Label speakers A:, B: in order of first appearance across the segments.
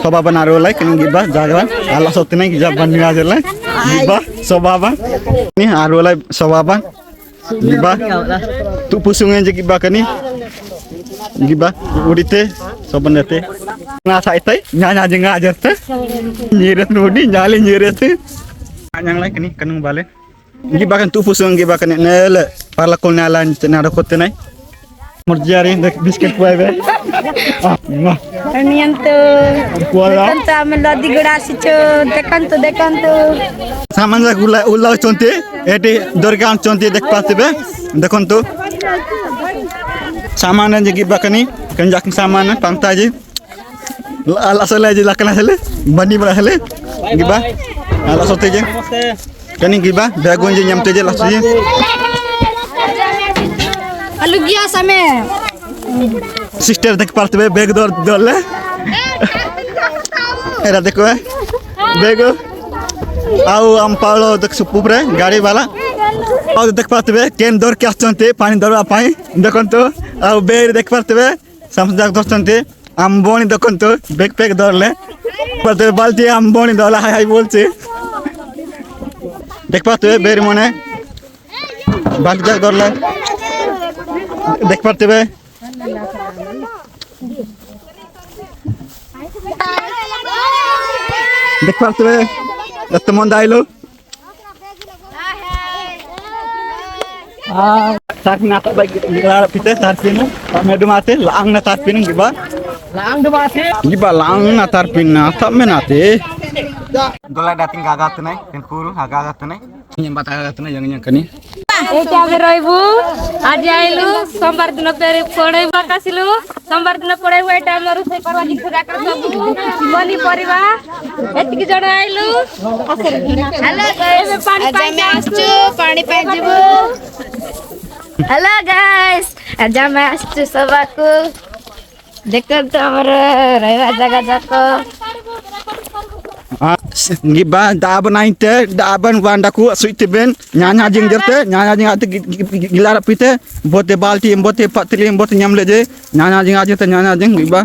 A: sobaban arolai kini giba jagaban Allah sotinai gijaban niajelai giba sobaban ni arolai sobaban giba tu pusungan je giba kani giba udite sobanate ngasa itai nyanya je ngajerte nyiret nudi nyali nyirete yang lain kini kanung bale giba kan tu pusung giba kani nele parla kolnalan nada kotenai Murjari biscuit kue be.
B: Niantu. Tanta melodi gurasi cu. Dekan tu.
A: Saman la ulau conti. Eti dorgan conti dek pasti be. Dekon tu. Saman aja giba kani. Kenjak saman pangtaji. Ala sele aja lakan sele. Bani bala sele. Giba. Ala sote je. Kani giba. Dagon je nyam teje lasu je.
B: Alu gya समय
A: sister देख पाते हैं bag दौड़ ले ऐरा देखो है bag आओ हम पालो देख सुपुरे गाड़ी वाला और देख पाते हैं केन दौड़ क्या चलते पानी दौड़ पाए देखो तो आओ बैग देख पाते हैं समझ दौड़ चलते हम बोनी देखो तो बैग पैक दौड़ ले पाते बाल्टी हम बोनी दौड़ हाय बोलते देख पाते हैं बैग मने बाल्टी जाग दौड़ ले देख पाते हैं देख पाते हैं रत्तमों दाइलो साथ में आता बाइक गिलार पिटे साथ में मैं डुमाते लांग ना साथ में गिबा लांग ना तार पिन आता में नाते दोला दातिंग गागात नहीं पेंकुरु गागात नहीं yang batagat na yang kani
B: eta beroibu aji ailu sombar dina pere podai bakasilu sombar dina podai eta maru sei parwa ji khura kar sabu bani pariba etiki jana ailu hello guys aja me aschu pani pai jibu hello guys aja me aschu sabaku dekar to amar raiwa jaga jako
A: giba daban ainte daban wandaku suitiben nyanya jing jerte nyanya jing ate gilara pite bote balti bote patri bote nyamle je nyanya jing aje te nyanya jing giba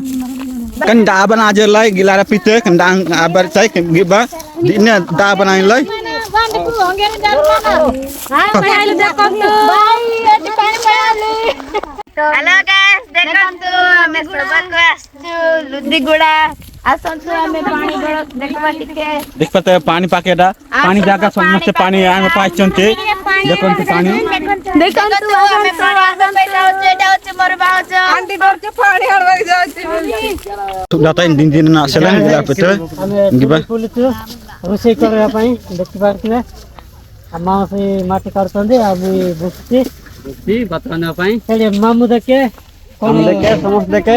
A: kan daban aje lai gilara pite kan dang abar sai giba dine daban ai lai
B: wandaku hongere jarmana hai mai ailu jakontu bye ati pani payali hello guys dekantu ame sabaku aschu ludigura asontu ame pani bolo dekwa tike
A: देख पाते हैं पानी पाकेटा पानी जाकर समस्त पानी आने पास चलते देखो तो पानी
B: देखंतु ame pani asa peita hoche eta hoche mor bahoche anti dorche pani halwai jaଉଛି
A: दाता इन दिन ना सेलन गिला पते गिबा
C: रोषे करबा पई देखि पारथिबे अम्मा से माटी काटतंदे आबु बुक्ति बतराना पई चले मामू देखे कोन देखे समस्त देखे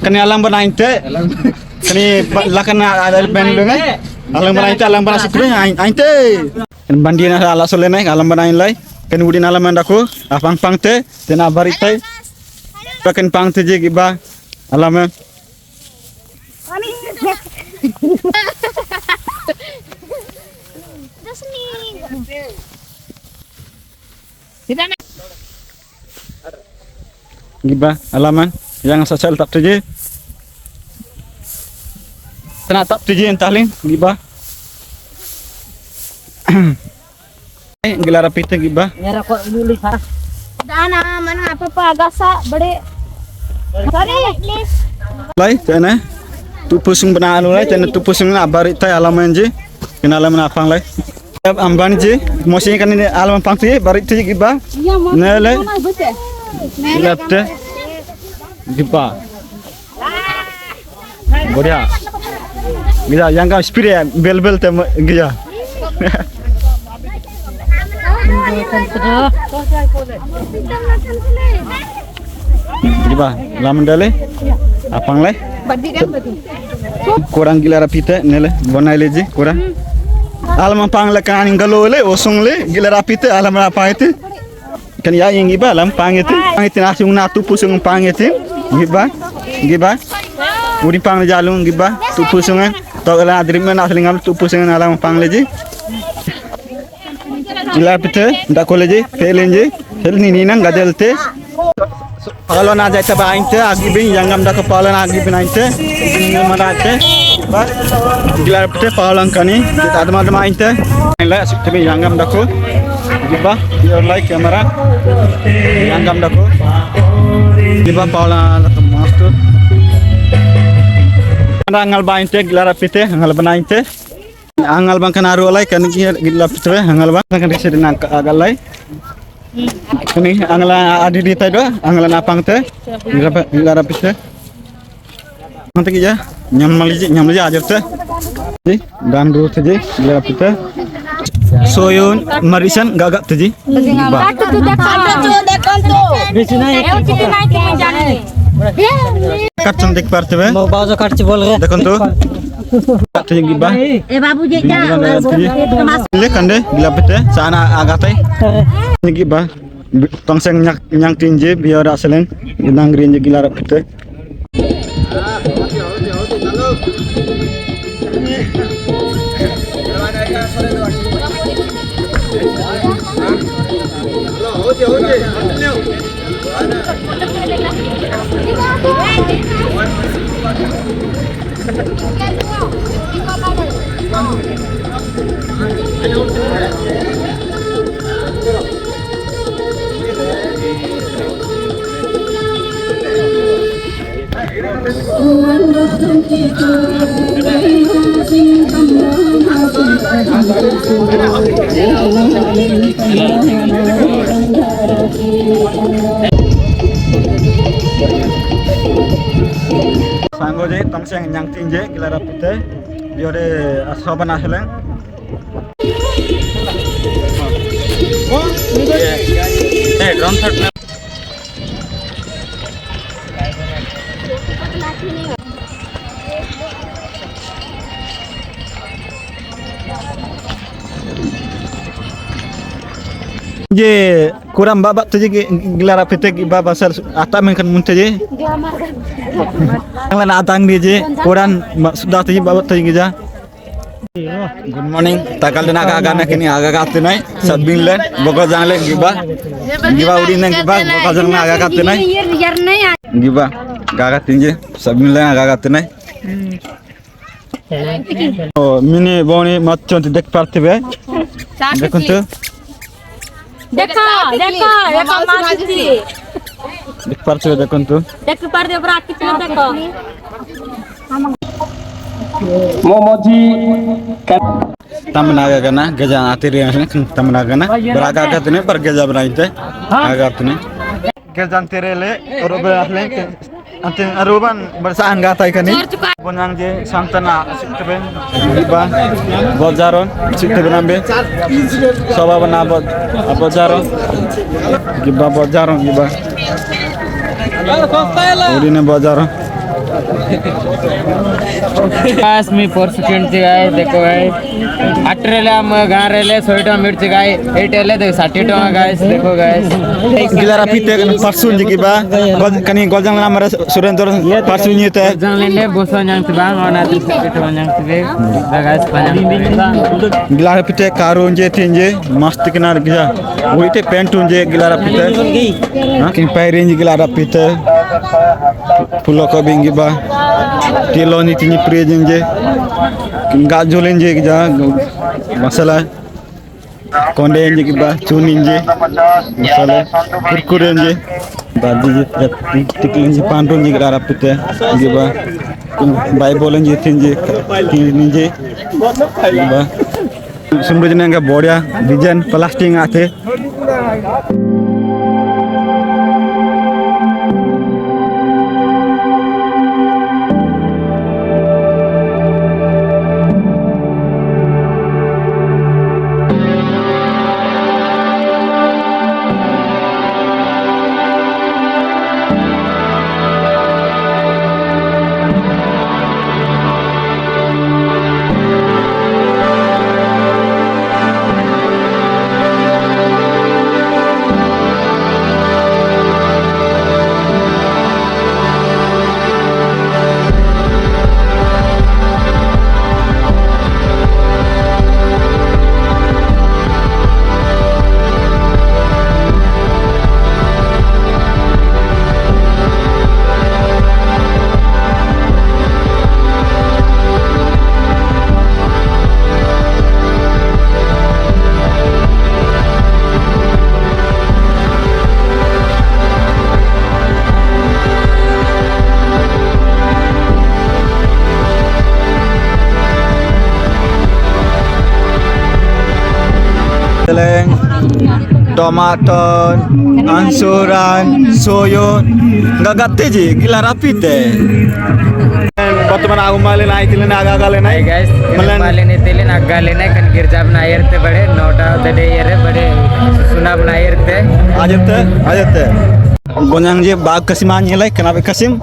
A: kani alam banainte kani lakan ada ben lengai alam banainte alam banasi kru ainte bandina ala solenai alam banain lai kani udin alam andaku apang pangte tena baritai pakan pangte je giba alam giba alaman yang sosial tak terje kena tak terje entalin giba gilara pite giba
C: मेरा को लुली था
B: dana mana apa agasa bade sorry
A: lai tena tu pusung bana alu lai tena tu pusung na baritai alaman je kena alaman apang lai ambani je mosin kan ini alaman pangti baritai giba nele Lapte Giba Bodia Gila yang kau spirit bel tem gila Giba lamun dale apang le kurang gila rapite nele bonai leji kurang alam apang le kan ingalo le osong le gila rapite alam apa itu kan ya yang giba alam pangitin asung na tu pusung pangitin giba uri pang jalung giba tu pusungan to ala adrimen aslingam tu pusungan alam pang leji gila pite nda koleji felenji fel ni nang gadelte Pahlawan aja itu bainte agi bin yang dak pahlawan agi bin ainte mana ainte bas gelar pete pahlawan kani kita adama ainte la tapi yang dak giba your like camera yang dak giba pahlawan master angal bainte gelar pete angal banainte angal bang kan aru like kan gelar pete angal bang kan disini agal like ini angla adi di tadi angla napang teh lara piste nanti kita nyam lagi ajar teh ji dan dulu teh ji lara piste soyun marisan gagak teh ji kat cantik parte be
C: mau bawa kartu boleh
A: देखो तो तय गिबा
B: ए बाबू जी क्या
A: ले कंदे गिला pete sana agatai Gibeah tongseng nyang tinje biar aseleng nang rinje gila pete Sanggo je tongseng nyang tinje gila pete biar asaban aseleng ground shot je kurang babak tu je gelar pete baba sar ata menkan munte je anglan atang dia je kurang sudah tu je babak tu je ja good morning takal dina aga na kini aga katte nai sabin len boko jangle giba uri nang giba boko jangna aga katte nai giba gaga tinje sabin len aga katte nai oh mini boni matchon dek parte be देखो तो
B: देखो देखो देखो मासी
A: देख पार्चे देखो तो
B: देख पार्चे ऊपर आके चलो देखो
C: मोमोजी
A: tamna aga na gaja atiri tamna aga na beraga aga tune per gaja berainte aga tune gajan terele orobe ahle ante aruban bersaan gatai kani bonang je santana sitben iba bojaron sitben ambe soba bana bojaron giba bojaron giba urine bojaron
C: guys मी percent guys देखो guys 8 रेले हम गां रेले 100 टका मिर्ची गाय 8 रेले देखो 60 टका guys देखो guys
A: gilara pite parsun jiki ba kani goljang namara surendor parsun nyete
C: जंग लेने बोसो nyang tibang ona 60 टका nyang tibe guys panjang
A: gilara pite karun je tinje mast kinar gija uite pentun je gilara pite kin pairin je gilara pite pulo ko bingi ba tiloni tini prejen je kin gajolen je gija masala konde je giba chunin je masala kurkuren je baji je tiklin je pandun je gilara pite giba bai bolen je tinje tinje giba sumber jenenga bodia design plastik ate Teleng, tomaton, ansuran, soyo, nggak gate je, gila rapi deh. Bagaimana aku malin naik tilin agak-agak naik
D: guys,
A: Malan-
D: malin itilin aggalin kan girjab na ayerte bade nota tade yere bade sunab na ayerte
A: aja teh. Gonyang je bag kasim aja lah, kenapa kasim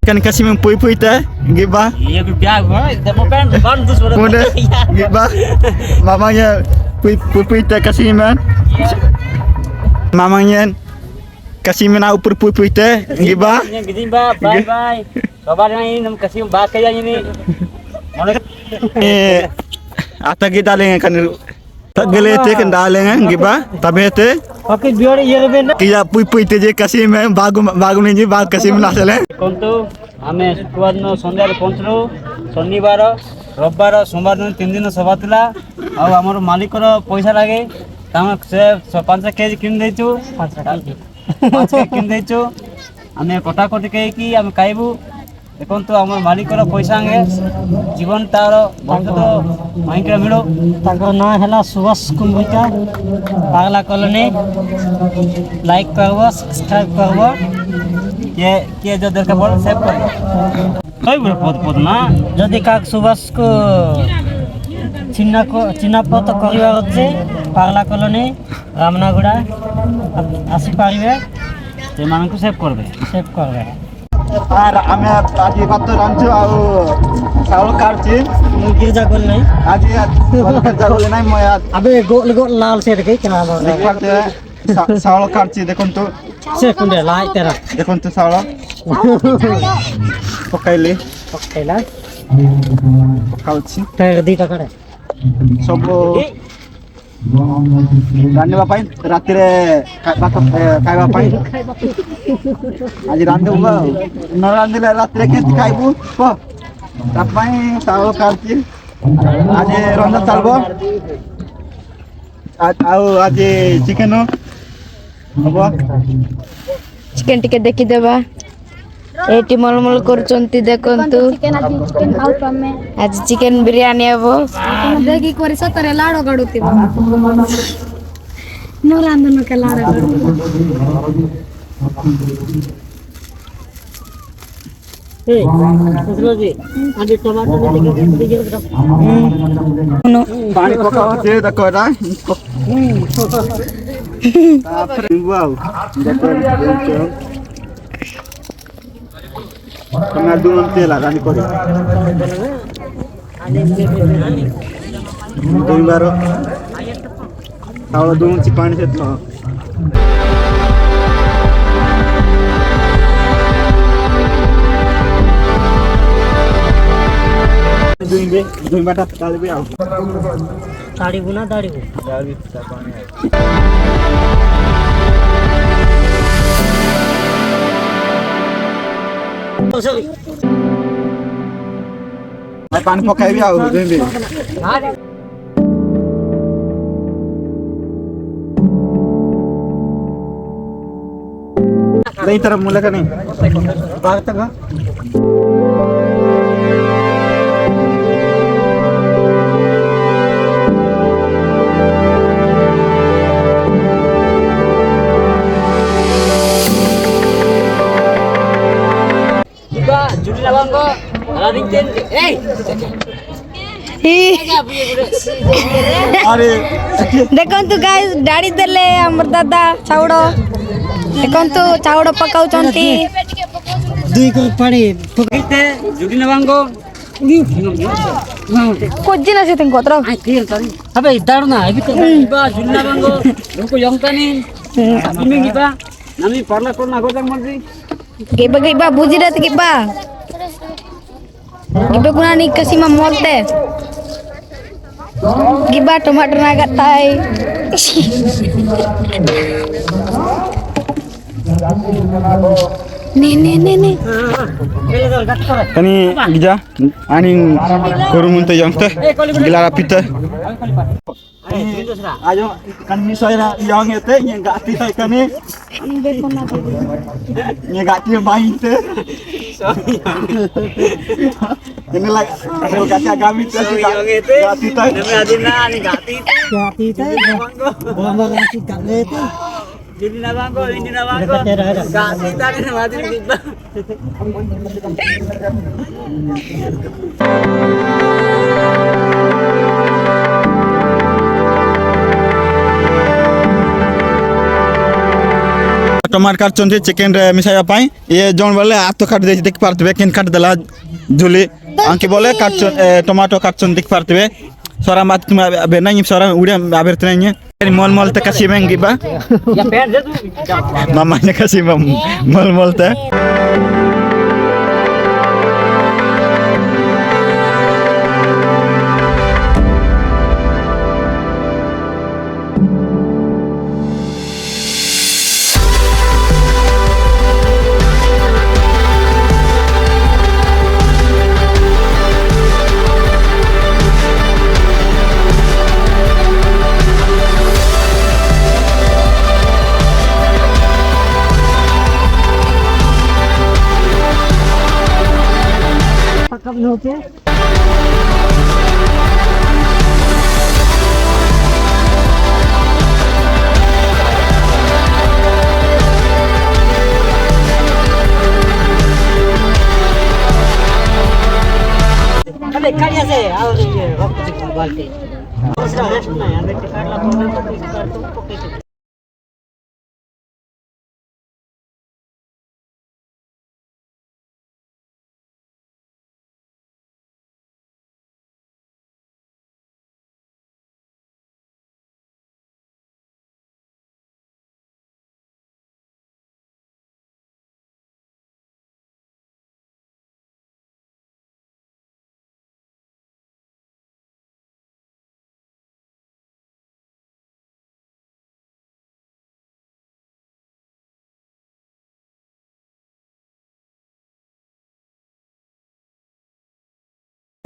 A: kan kasim yang pui teh, gibah.
C: ये भी ब्याह हुआ देखो pan बांध दो छोड़
A: Kemudian gibah, mamanya pui teh kasiman, mamanya kasiman aku pui teh, gibah.
C: ये गिदिन बा बाय बाय सबार नहीं हम कसी बात कया ini
A: Ata kita lengan kan tak gelete kan dalengan gibah, tapi teh
C: okay बियोर ये रेबेन
A: kita pui teh je kasiman bagu nih je bag kasiman asal
C: कोंतु आमे शुक्रवार न संध्यारे पहुंचलु शनिवार रविवार सोमवार दिन 3 दिन सभा थिला आ हमर मालिक रो पैसा लागे ताम से 5 केजी किन देचु 5 केजी किन देचु आमे कटाकटी के कि आमे खाइबु देखंतु हमर मालिक रो पैसा आगे जीवन तार भविष्य माइक मिलो ताकर ना हला सुभाष कुंभिका पागला कॉलोनी लाइक करबो सब्सक्राइब करबो के जो दरकार पड़े सेव कर कई पद ना जदि काक सुभाष को चिन्हपत करिवार अच्छे पागला कॉलोनी रामनागुड़ा आसी पारिबे से मानकु सेव करबे
A: আমি আজি মাত্র রাঁধছো আর চাউল কাটছি
C: गिरजा गोल नहीं
A: আজি যাবলে নাই মই
C: अबे गोल गोल लाल से रखे क्या
A: দেখাতে চাউল কাটছি দেখুন তো
C: से कुंडे लाई तेरा
A: দেখুন তো চাউল পকাইলি
C: पक्केला
A: পকাউছি
C: तेर दी टकड़े
A: ସବୁ ରାନ୍ଧିବା ପାଇଁ ରାତିରେ ଖାଇବା ପାଇଁ ଆଜି ରାନ୍ଧିବୁ ନ ରାନ୍ଧିଲେ ରାତିରେ କେମିତି ଖାଇବୁ କହ ତା ପାଇଁ ଚାଉଳ କାଟୁଛି ଆଜି ରନ୍ଧା ଚାଲିବ ଆଉ ଆଜି ଚିକେନ ହବ
B: ଚିକେନ ଟିକେ ଦେଖିଦେବା ଏଠି ମଲମଲ କରୁଛନ୍ତି ଦେଖନ୍ତୁ ଆଜି ଚିକେନ ବିରିୟାନୀ ହବ ଦେଖି କରି ସତରେ ଲାଡ଼ ଗଡୁଥିବ ନ ରାନ୍ଧନ କେ ଲାଡ଼
C: ए सुनो जी आगे टमाटर दे
A: ପାଣି ପକାଉଛି ଦେଖ ଏଇଟା ତାପରେ ଆଉ ତମେ ଦୁନନ୍ତି ହେଲା ରାନ୍ଧି କରି ଦୁଇବାର ଚାଉଳ ଦୁଉଛି ପାଣି ସହିତ ଦୁଇ ବାଟା ଚାଲିବି ଆଉ
C: साड़ी बुना दाढ़ी बु
A: ପାଣି ପକାଇବି ଆଉ ଯେମିତି नहीं तरफ मुला का नहीं बाहर तक
C: जुड़ी लगा को राधिक चेंज ए
A: अरे
B: ଦେଖନ୍ତୁ ଗାଇସ୍ ଡାଡି ଦେଲେ ଆମର ଦାଦା ଚାଉଳ ଦେଖନ୍ତୁ ଚାଉଳ ପକାଉଛନ୍ତି
C: दुई को पानी पकड़ते जुड़ी लगा को
B: କୋଜି ନା ସେତିକି କତ୍ର
C: अबे दारू ना अभी तो बा जुड़ी लगा को रुको यंगता नहीं इमे गिबा नमी परला को ना गोजang मर्जी
B: giba bujirat giba kuna ni kasi mamolte giba tomato nagat tay nih
A: kani gija ani korumun te yangte gilara pita Ayo kan misalnya yang itu yang gak hati kan ni. Yang gak hati main tu. Ini lagi kalau kata kami tu
C: yang itu
A: gak hati tu.
C: nama adina ni gati jadi nama ko ini nama ko gati tadi nama adina kita
A: टमाटर काटछन्ति chicken रे मिसाया पाई ये zone बोले आ तो काट दे देख पारतबे केन काट देला झुली आंके बोले काट टमाटो काटछन देख पारतबे सोरा मात तुम अबे नहीं सोरा उड़े आबेरत नहीं मोल मोल ते कसी में गिबा
C: ya pen je tu
A: mamanya kasih moल मोल ते
C: अबे काढ़िया से और ये रक्त की बाल्टी दूसरा रेस्ट नहीं अबे टिकट ला बोल तो टिकट तो पकड़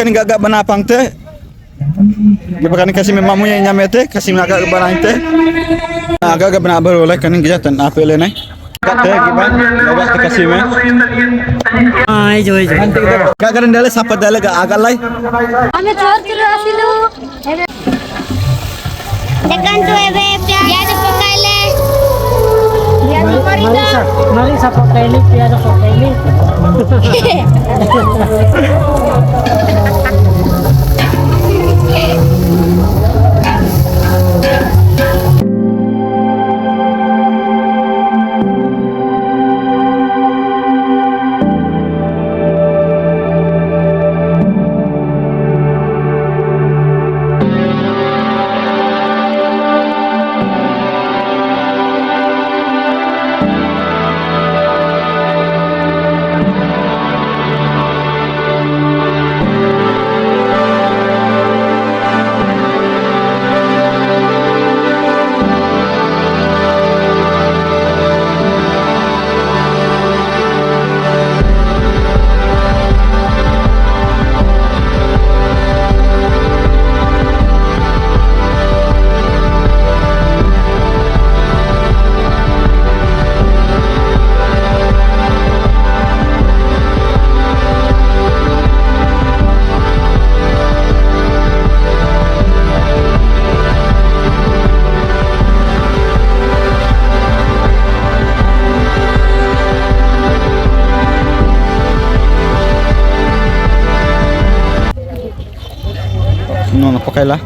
A: kan gagak bana pangte bukan kasih mamunya nyamete kasih agak bana inte agak bana beroleh kan gijatan apa lenai kate giban agak kasih me
C: हां जो
A: gagak dale sapa dale agak lai
B: আমি চোর চলে আসিলু দেখেন তো এবে পেঁয়াজ পকাইলে পেঁয়াজ করিনা
C: मारी सा पकाइली प्याज पकाइली
A: no pakai lah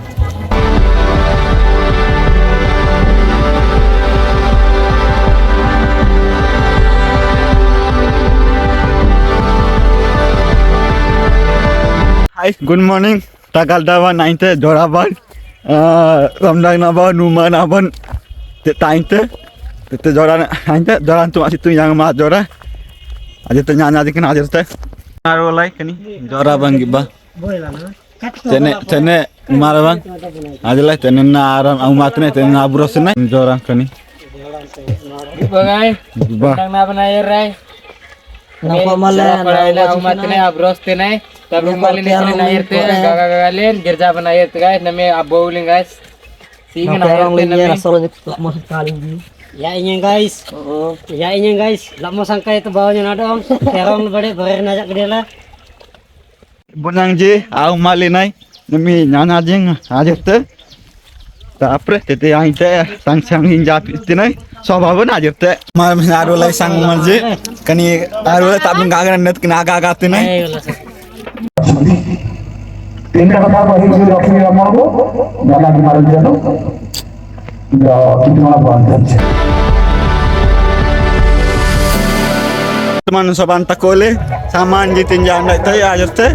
A: Hai, good morning. Tagal dawan nainte joraban. Ramdang naban numan naban. Tainte. Te joran nainte joran tu masih tu yang mah jora. Aja tu nyanya dikin aja tu. Aro lai kani joraban giba. Cene maraban. Aja lai cene na aram amatne cene na abrosne joran kani.
D: Bagai.
A: Giba.
D: Tang na banai rai.
C: Napa malah
D: umatne abroste nai. Tapi kali ni nair te gaga len gerja banair te guys name abowling guys. Singin orang lainnya rasanya masuk kali ini.
C: Ya ini guys. Ya ini guys. Lama sangka itu bawahnya nadong. Terong bade beren ajak gede lah.
A: Bunang je au mali nai nami nyana jeng ajete tapre tete ai te sang sang hinja pitinai sobabun ajete mar aru lai sang marje kani aru tak bengagan net kena agak tinai
E: তিনটা কথা বলি যে রকমের মারবো দাদা কি মারুন জানো কিন্তু মারা বন্ধ আছে
A: teman soban takole saman jitin janda itu ya ajete